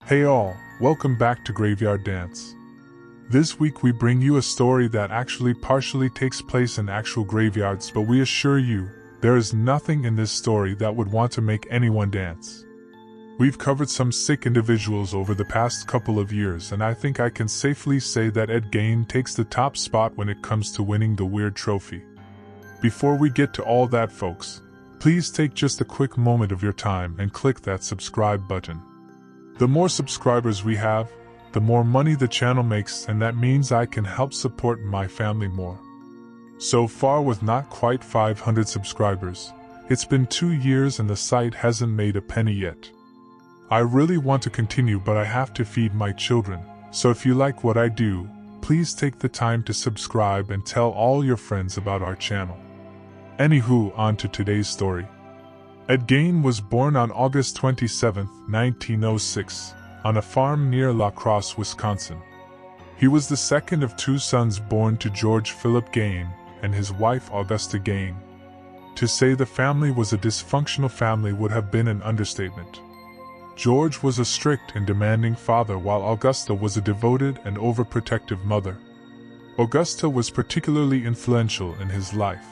Hey all, welcome back to Graveyard Dance. This week we bring you a story that actually partially takes place in actual graveyards, but we assure you, there is nothing in this story that would want to make anyone dance. We've covered some sick individuals over the past couple of years, and I think I can safely say that Ed Gein takes the top spot when it comes to winning the weird trophy. Before we get to all that, folks, please take just a quick moment of your time and click that subscribe button. The more subscribers we have, the more money the channel makes, and that means I can help support my family more. So far, with not quite 500 subscribers, it's been 2 years and the site hasn't made a penny yet. I really want to continue, but I have to feed my children, so if you like what I do, please take the time to subscribe and tell all your friends about our channel. Anywho, on to today's story. Ed Gein was born on August 27, 1906, on a farm near La Crosse, Wisconsin. He was the second of 2 sons born to George Philip Gein and his wife Augusta Gein. To say the family was a dysfunctional family would have been an understatement. George was a strict and demanding father, while Augusta was a devoted and overprotective mother. Augusta was particularly influential in his life.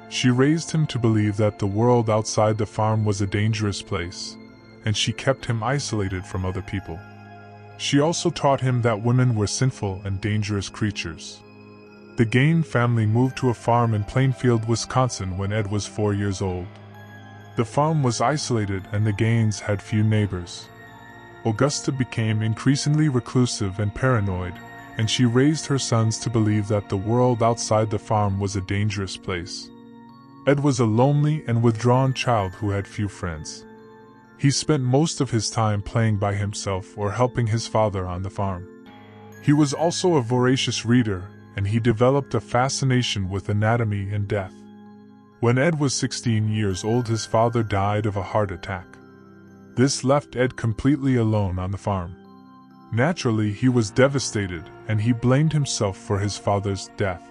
She raised him to believe that the world outside the farm was a dangerous place, and she kept him isolated from other people. She also taught him that women were sinful and dangerous creatures. The Gein family moved to a farm in Plainfield, Wisconsin when Ed was 4 years old. The farm was isolated and the Geins had few neighbors. Augusta became increasingly reclusive and paranoid, and she raised her sons to believe that the world outside the farm was a dangerous place. Ed was a lonely and withdrawn child who had few friends. He spent most of his time playing by himself or helping his father on the farm. He was also a voracious reader, and he developed a fascination with anatomy and death. When Ed was 16 years old, his father died of a heart attack. This left Ed completely alone on the farm. Naturally, he was devastated, and he blamed himself for his father's death.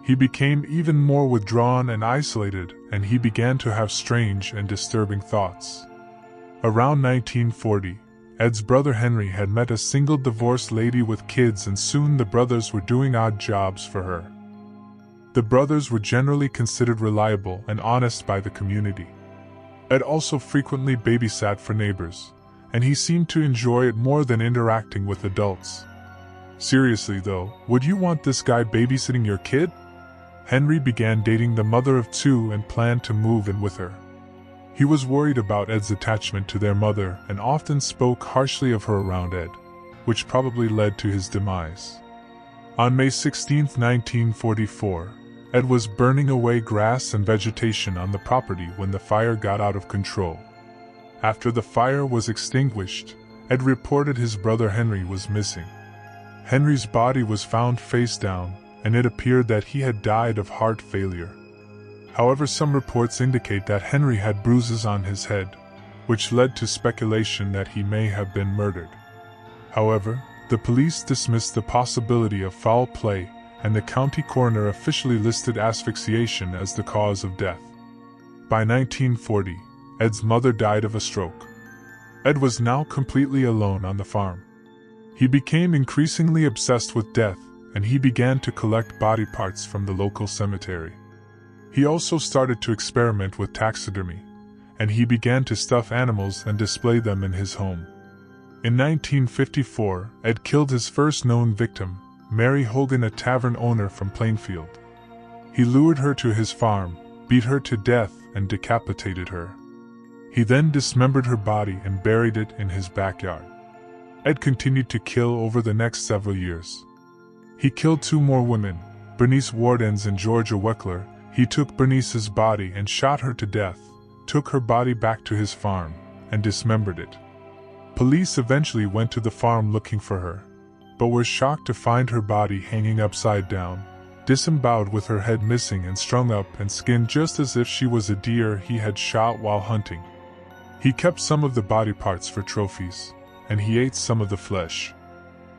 He became even more withdrawn and isolated, and he began to have strange and disturbing thoughts. Around 1940, Ed's brother Henry had met a single divorced lady with kids, and soon the brothers were doing odd jobs for her. The brothers were generally considered reliable and honest by the community. Ed also frequently babysat for neighbors, and he seemed to enjoy it more than interacting with adults. Seriously though, would you want this guy babysitting your kid? Henry began dating the mother of 2 and planned to move in with her. He was worried about Ed's attachment to their mother and often spoke harshly of her around Ed, which probably led to his demise. On May 16, 1944, Ed was burning away grass and vegetation on the property when the fire got out of control. After the fire was extinguished, Ed reported his brother Henry was missing. Henry's body was found face down, and it appeared that he had died of heart failure. However, some reports indicate that Henry had bruises on his head, which led to speculation that he may have been murdered. However, the police dismissed the possibility of foul play, and the county coroner officially listed asphyxiation as the cause of death. By 1940, Ed's mother died of a stroke. Ed was now completely alone on the farm. He became increasingly obsessed with death, and he began to collect body parts from the local cemetery. He also started to experiment with taxidermy, and he began to stuff animals and display them in his home. In 1954, Ed killed his first known victim, Mary Hogan, a tavern owner from Plainfield. He lured her to his farm, beat her to death, and decapitated her. He then dismembered her body and buried it in his backyard. Ed continued to kill over the next several years. He killed 2 more women, Bernice Wardens and Georgia Weckler. He took Bernice's body and shot her to death, took her body back to his farm, and dismembered it. Police eventually went to the farm looking for her, but were shocked to find her body hanging upside down, disemboweled with her head missing and strung up and skinned just as if she was a deer he had shot while hunting. He kept some of the body parts for trophies, and he ate some of the flesh.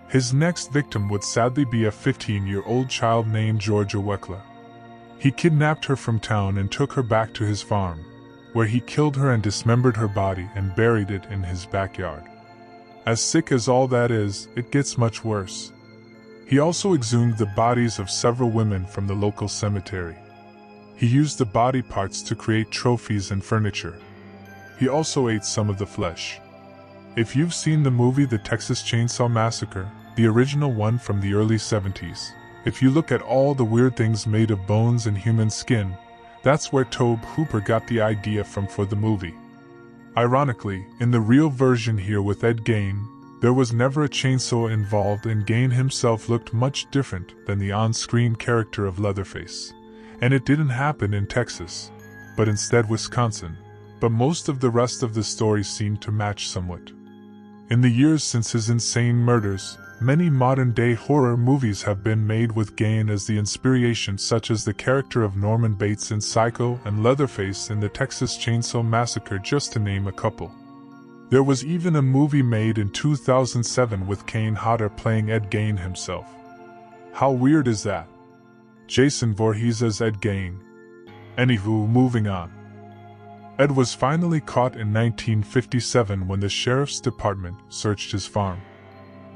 His next victim would sadly be a 15-year-old child named Georgia Weckler. He kidnapped her from town and took her back to his farm, where he killed her and dismembered her body and buried it in his backyard. As sick as all that is, it gets much worse. He also exhumed the bodies of several women from the local cemetery. He used the body parts to create trophies and furniture. He also ate some of the flesh. If you've seen the movie The Texas Chainsaw Massacre, the original one from the early 70s, if you look at all the weird things made of bones and human skin, that's where Tobe Hooper got the idea from for the movie. Ironically, in the real version here with Ed Gein, there was never a chainsaw involved, and Gein himself looked much different than the on-screen character of Leatherface. And it didn't happen in Texas, but instead Wisconsin. But most of the rest of the story seemed to match somewhat. In the years since his insane murders, many modern-day horror movies have been made with Gein as the inspiration, such as the character of Norman Bates in Psycho and Leatherface in the Texas Chainsaw Massacre, just to name a couple. There was even a movie made in 2007 with Kane Hodder playing Ed Gein himself. How weird is that? Jason Voorhees as Ed Gein. Anywho, moving on. Ed was finally caught in 1957 when the sheriff's department searched his farm.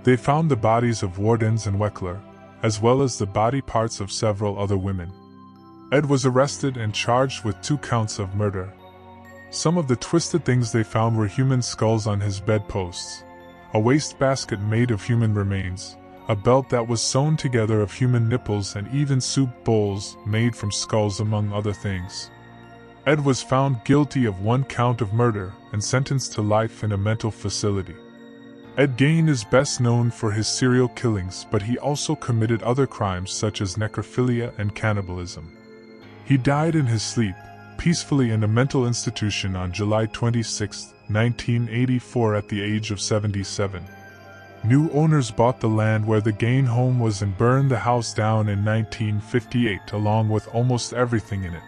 They found the bodies of Wardens and Weckler, as well as the body parts of several other women. Ed was arrested and charged with 2 counts of murder. Some of the twisted things they found were human skulls on his bedposts, a wastebasket made of human remains, a belt that was sewn together of human nipples, and even soup bowls made from skulls, among other things. Ed was found guilty of 1 count of murder and sentenced to life in a mental facility. Ed Gein is best known for his serial killings, but he also committed other crimes such as necrophilia and cannibalism. He died in his sleep, peacefully in a mental institution on July 26, 1984 at the age of 77. New owners bought the land where the Gein home was and burned the house down in 1958 along with almost everything in it.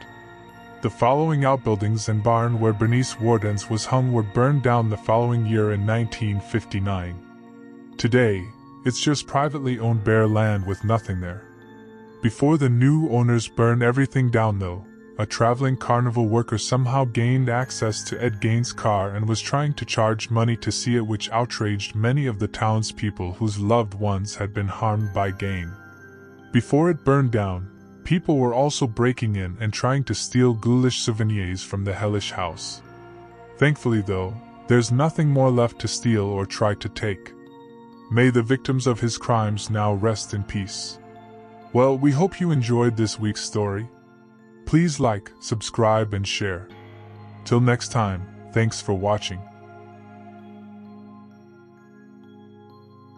The following outbuildings and barn where Bernice Wardens was hung were burned down the following year in 1959. Today, it's just privately owned bare land with nothing there. Before the new owners burned everything down though, a traveling carnival worker somehow gained access to Ed Gein's car and was trying to charge money to see it, which outraged many of the townspeople whose loved ones had been harmed by Gein. Before it burned down, people were also breaking in and trying to steal ghoulish souvenirs from the hellish house. Thankfully though, there's nothing more left to steal or try to take. May the victims of his crimes now rest in peace. Well, we hope you enjoyed this week's story. Please like, subscribe and share. Till next time, thanks for watching.